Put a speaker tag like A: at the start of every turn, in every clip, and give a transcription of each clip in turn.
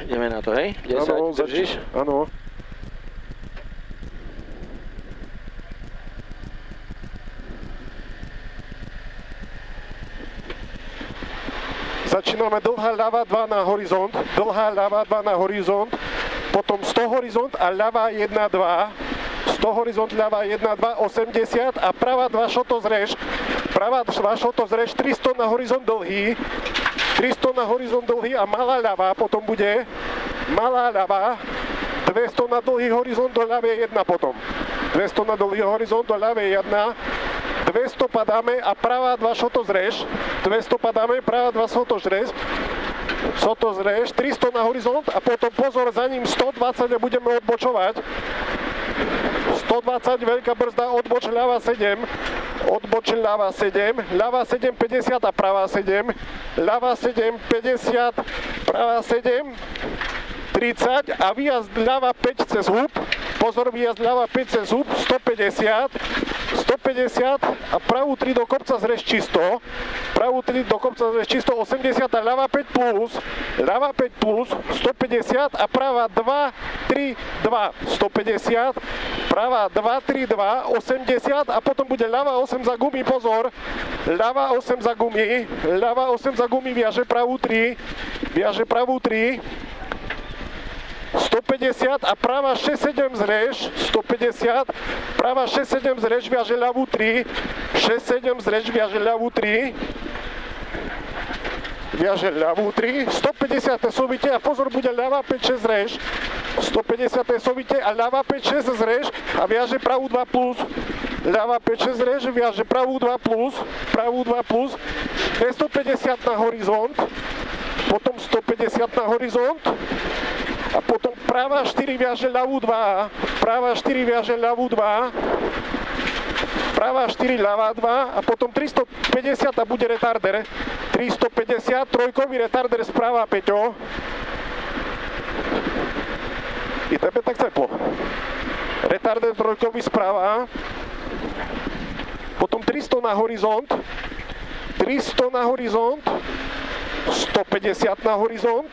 A: Ideme na to, hej? 10,
B: Áno,
A: držíš?
B: Áno. Začíname dlhá ľava 2 na horizont, dlhá ľava 2 na horizont, potom 100 horizont a ľava 1, 2, 100 horizont, ľava 1, 2, 80 a pravá 2 šoto zrež, pravá 2 šoto zrež, 300 na horizont dlhý, 300 na horizont dlhý a malá ľava, potom bude malá ľava, 200 na dlhý horizont do ľavej 1 potom, 200 na dlhý horizont do ľavej 1, 200 padáme a pravá 2 šoto zrež, 200 padáme, pravá 2 šoto zrež, 300 na horizont a potom pozor, za ním 120 a budeme odbočovať. 120, veľká brzda, odboč ľava 7, odboč ľava 7, ľava 7, 50 a pravá 7, ľava 7, 50, pravá 7, 30 a výjazd ľava 5 cez hub, pozor, výjazd ľava 5 cez hub, 150 a pravú 3 do kopca zrež čisto, pravú 3 do kopca zrež čisto, 80 a ľava 5 plus, 150 a pravá 2, 3, 2, 150, pravá 2, 3, 2, 80 a potom bude ľava 8 za gumy, pozor, ľava 8 za gumy, viaže pravú 3, 150 a pravá 6-7 zrež, 150, pravá 6-7 zrež, viaže ľavú 3, 6-7 zrež, viaže ľavú 3, 150 sovite a pozor, bude ľava 5-6 zrež, 150 sovite a ľava 5-6 zrež a viaže pravú 2 plus, ľava 5-6 zrež, viaže pravú 2 plus, 250 na horizont, potom 150 na horizont, a potom pravá 4 viaže ľavú 2, pravá 4 viaže ľavú 2, pravá 4 ľavá 2 a potom 350 a bude retarder, 350, trojkový retarder správa Peťo. I tebe tak ceplo. Retarder trojkový správa, potom 300 na horizont, 150 na horizont,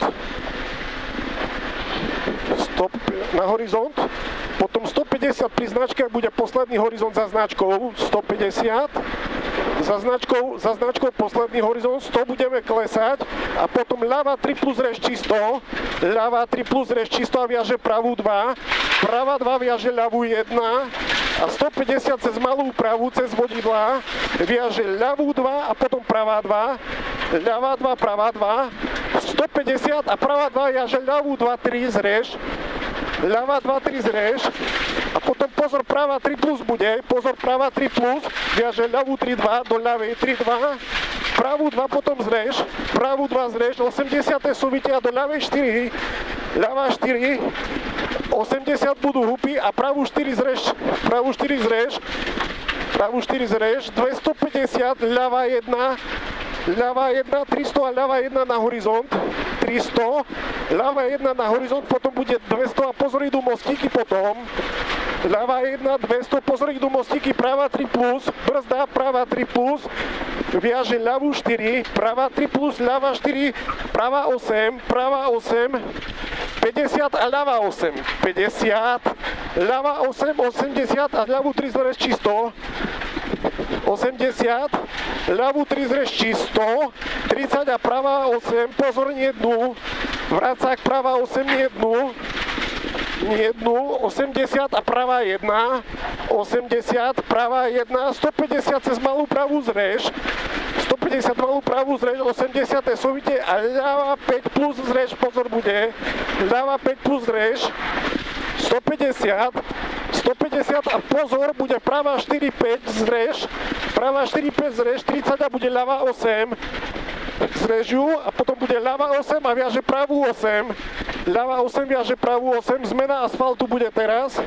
B: stop na horizont, potom 150 pri značke, bude posledný horizont za značkou, 150, za značkou posledný horizont, 100 budeme klesať a potom ľava 3 plus rež čisto, a viaže pravú 2, pravá 2 viaže ľavú 1 a 150 cez malú pravú, cez vodidla, viaže ľavú 2 a potom pravá 2, ľavá 2, pravá 2, 150 a pravá 2 viaže ľavú 2, 3 zrež, ľavá 2, 3 zrež a potom pozor, pravá 3 plus bude, pozor, pravá 3 plus, viaže ľavú 3, 2, do ľavej 3, 2, pravú 2 potom zrež, pravú 2 zrež, 80 súvite a do ľavej 4, ľavá 4, 80 budú hupy a pravú 4 zrež, 250, ľavá 1, 300 a ľavá 1 na horizont, 300, ľavá 1 na horizont, potom bude 200 a pozor, idú mostíky potom, ľavá 1, 200, pozor, idú mostíky, pravá 3 plus, brzda, pravá 3 plus, viaže ľavú 4, pravá 3 plus, ľavá 4, pravá 8, 50 a ľavá 8, 50, ľavá 8, 80 a ľavú 3 zrež čisto, 80, ľavú 3 zrež čisto, 30 a pravá 8, pozor, nie dnu, vracák, pravá 8, nie dnu, 80 a pravá 1, 80, pravá 1, 150 cez malú pravú zrež, 150 malú pravú zrež, 80 sovite a ľava 5 plus zrež, pozor bude, ľava 5 plus zrež, 150 a pozor, bude pravá 4, 5 zrež, pravá 4, 5 zrež, 30 a bude ľava 8, zrežu a potom bude ľava 8 a viaže pravú 8, ľava 8 viaže pravú 8, zmena asfaltu bude teraz,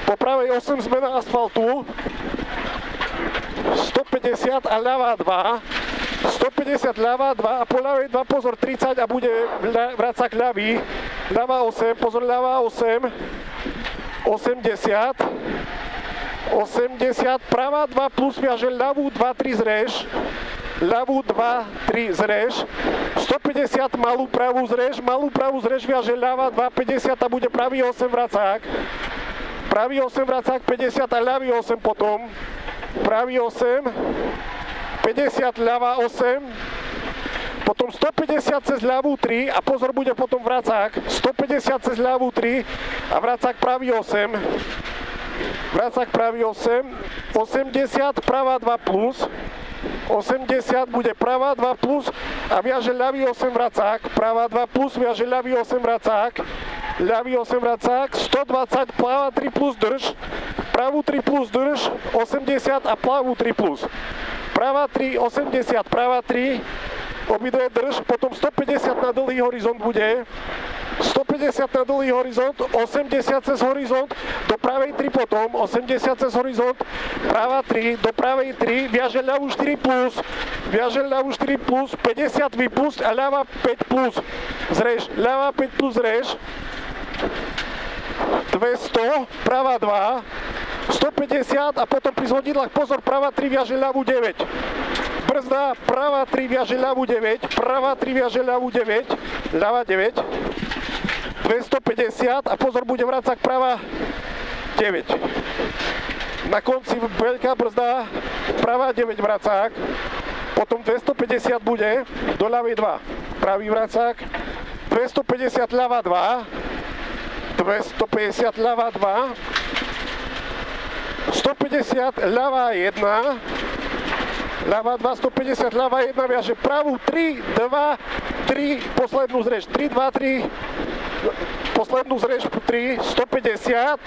B: po pravej 8 zmena asfaltu, 150 a ľava 2, 150 ľava 2 a po ľavej 2 pozor 30 a bude vracák ľavý, ľava 8, pozor ľava 8, 80, pravá 2 plus viaže ľavú 2, 3 zrež, ľavú 2, 3 zrež, 150 malú pravú zrež viaže ľava 2,50 a bude pravý 8 vracák. Pravý 8 vracák 50 a ľavý 8 potom. Pravý 8, 50 ľava 8, potom 150 cez ľavú 3 a pozor, bude potom vracák. 150 cez ľavú 3 a vracák pravý 8. Vracák pravý 8, 80 pravá 2 plus. 80 bude pravá 2 plus a viaže ľavý 8 vracák, pravá 2 plus, viaže ľavý 8 vracák, ľavý 8 vracák, 120 pravá 3 plus drž, pravú 3 plus drž, 80 a pravú 3 plus. Pravá 3, 80, pravá 3, obidve drž, potom 150 na dlhý horizont bude, 150 na dlhý horizont, 80 cez horizont, do pravej 3 potom, 80 cez horizont, pravá 3, do pravej 3, viaže ľavú 4 plus, viaže ľavú 4 plus, 50 vypust a ľava 5 plus, zrež, ľava 5 plus zrež, 200, pravá 2, 150 a potom pri zhodidlách pozor, pravá 3 viaže ľavú 9. Brzda, pravá 3 viaže ľavú 9, pravá 3 viaže ľavú 9, ľava 9, 250 a pozor, bude vracák pravá 9. Na konci veľká brzda, pravá 9 vracák, potom 250 bude, do ľavej 2, pravý vracák, 250 ľava 2, 250 ľava 2, 150 ľava 1, ľava 2, 150 ľava 1, viaže pravú 3, 2, 3, poslednú zrež, 3, 2, 3, poslednú zrež 3, 150,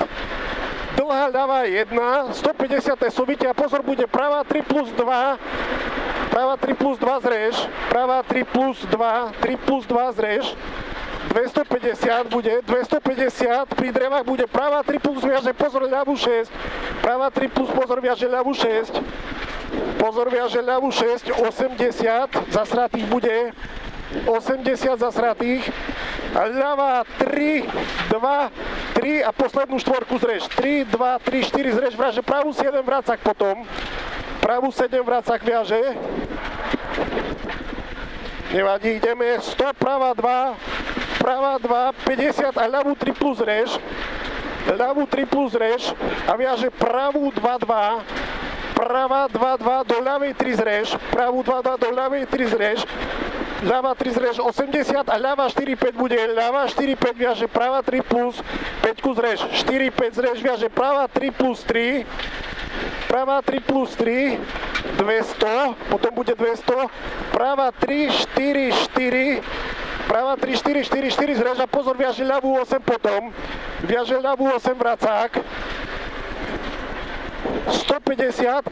B: dlhá ľava 1, 150 súvite a pozor, bude pravá 3 plus 2, pravá 3 plus 2 zrež, pravá 3 plus 2, 3 plus 2 zrež, 250 bude, 250, pri drevách bude pravá 3 plus viaže, pozor, ľavú 6, pravá 3 plus, pozor, viaže ľavú 6, pozor, viaže ľavú 6, 80, zasratých bude, 80 zasratých, a ľavá 3, 2, 3 a poslednú štvorku zrež, 3, 2, 3, 4 zrež, viaže pravú 7 vracák potom, pravú 7 vracák viaže, nevadí, ideme, 100, pravá 2, pravá 2, 50 a ľavú 3 plus zrež, ľavú 3 plus zrež a viaže pravú 2, 2, pravá 2, 2, do ľavej 3 zrež, pravú 2, 2, do ľavej 3 zrež, ľava 3 zrež 80 a ľava 4, 5 bude, ľava 4, 5 viaže pravá 3 plus, 5 zrež, 4, 5 zrež viaže pravá 3 plus 3, pravá 3 plus 3, 200, potom bude 200, pravá 3, 4, 4, pravá 3, 4, 4, 4 zrež a pozor, viaže ľavú 8 potom, viaže ľavú 8 vracák, 150,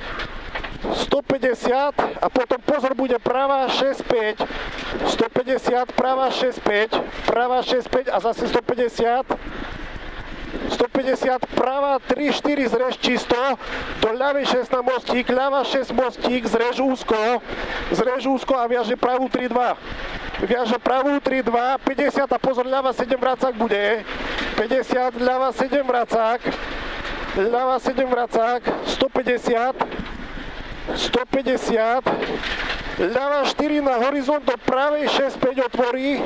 B: 150 a potom pozor, bude pravá 6, 5, 150, pravá 6, 5, pravá 6, 5 a zase 150, 150, pravá 3, 4 zrež čisto, do ľavej 6 na mostík, ľava 6 mostík, zrež úzko a viaže pravú 3, 2. Viaže pravú 3, 2, 50 a pozor, ľava 7 vracák bude, 50, ľava 7 vracák, ľava 7 vracák, 150, 150, ľava 4 na horizont, do pravej 6, 5 otvorí,